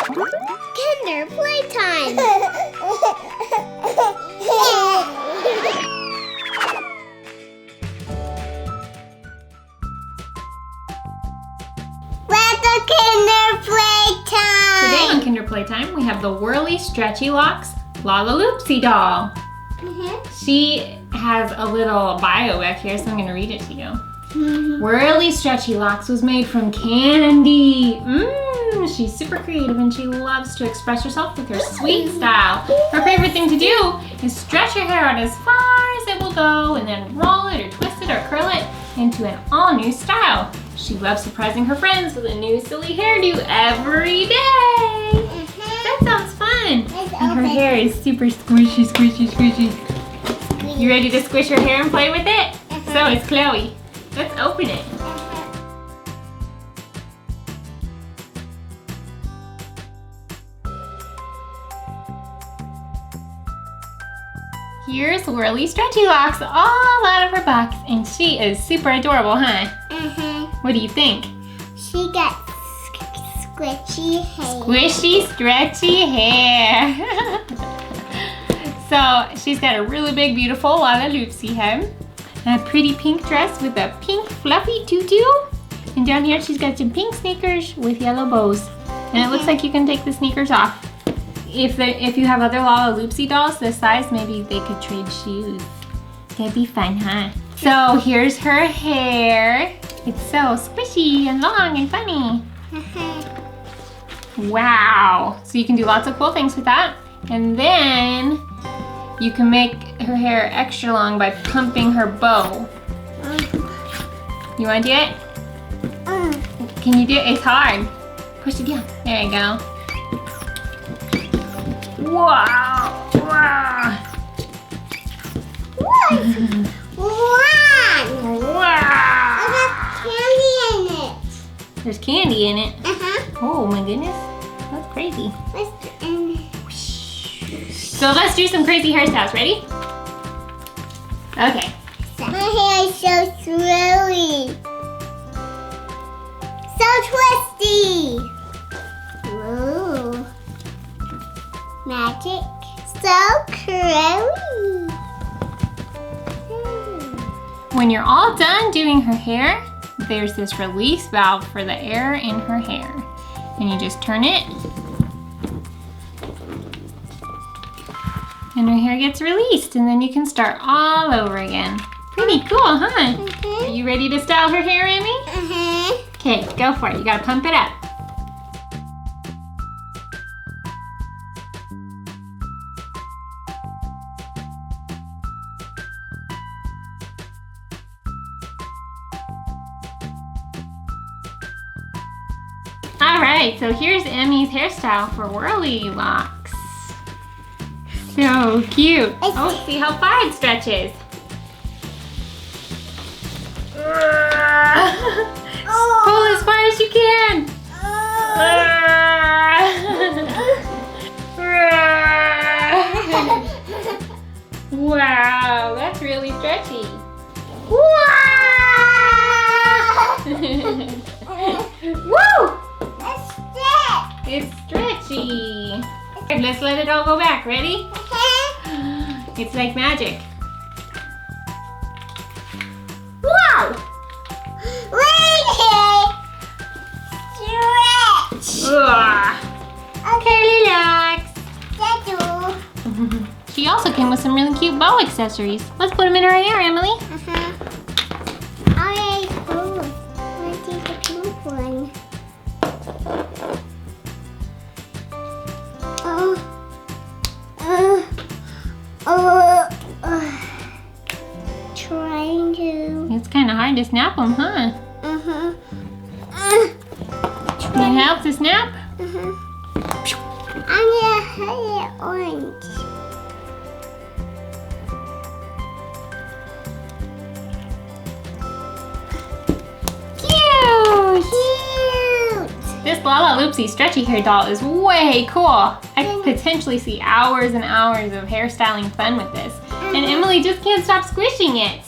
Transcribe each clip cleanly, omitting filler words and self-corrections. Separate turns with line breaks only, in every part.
Kinder Playtime! Welcome Kinder Playtime!
Today on Kinder Playtime, we have the Whirly Stretchy Locks Lalaloopsy doll. She has a little bio back here, so I'm going to read it to you. Whirly Stretchy Locks was made from candy. She's super creative and she loves to express herself with her sweet style. Her favorite thing to do is stretch her hair out as far as it will go and then roll it or twist it or curl it into an all-new style. She loves surprising her friends with a new silly hairdo every day. That sounds fun. And her hair is super squishy, squishy, squishy. You ready to squish her hair and play with it? So is Chloe. Let's open it. Here's Whirly Stretchy Locks all out of her box, and she is super adorable, huh? What do you think?
She got squishy hair.
Squishy, stretchy hair. So she's got a really big, beautiful Lalaloopsy head, and a pretty pink dress with a pink fluffy tutu, and down here she's got some pink sneakers with yellow bows. And it looks like you can take the sneakers off. If you have other Lalaloopsy dolls this size, maybe they could trade shoes. That'd be fun, huh? So here's her hair. It's so squishy and long and funny. Wow. So you can do lots of cool things with that. And then you can make her hair extra long by pumping her bow. You want to do it? Can you do it? It's hard. Push it down. There you go. Wow! Wow!
What?
Wow!
There's candy in it.
There's candy in it. Oh my goodness. That's crazy. So let's do some crazy hairstyles. Ready? Okay.
My hair is so swirly. So twisty. Ooh. Magic. So curly.
When you're all done doing her hair, there's this release valve for the air in her hair. And you just turn it. And her hair gets released, and then you can start all over again. Pretty cool, huh? Are you ready to style her hair, Amy? Okay, go for it. You gotta pump it up. All right, so here's Emmy's hairstyle for Whirly Locks. So cute. Oh, see how far it stretches. Pull as far as you can. Wow, that's really stretchy. Woo! It's stretchy. Let's let it all go back. Ready? It's like magic.
Wow! Stretch!
Curly locks.
Tattoo.
She also came with some really cute bow accessories. Let's put them in her hair, Emily.
Alright, cool. Let's take the pink one. Trying to.
It's kind of hard to snap them, huh? Can you help to snap?
I'm gonna have it orange.
Cute!
Cute!
This Lalaloopsy Stretchy Hair doll is way cool. I could potentially see hours and hours of hairstyling fun with this. And Emily just can't stop squishing it.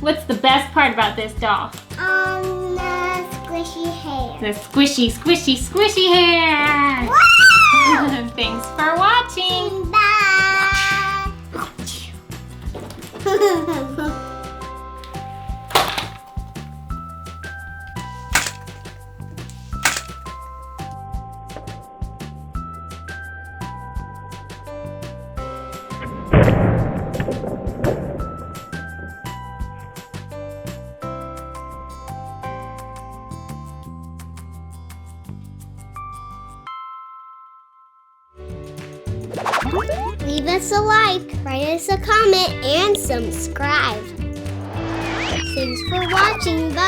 What's the best part about this doll?
The squishy hair.
The squishy, squishy, squishy hair.
Wow!
Thanks for watching.
Bye. Leave us a like, write us a comment, and subscribe. Thanks for watching. Bye.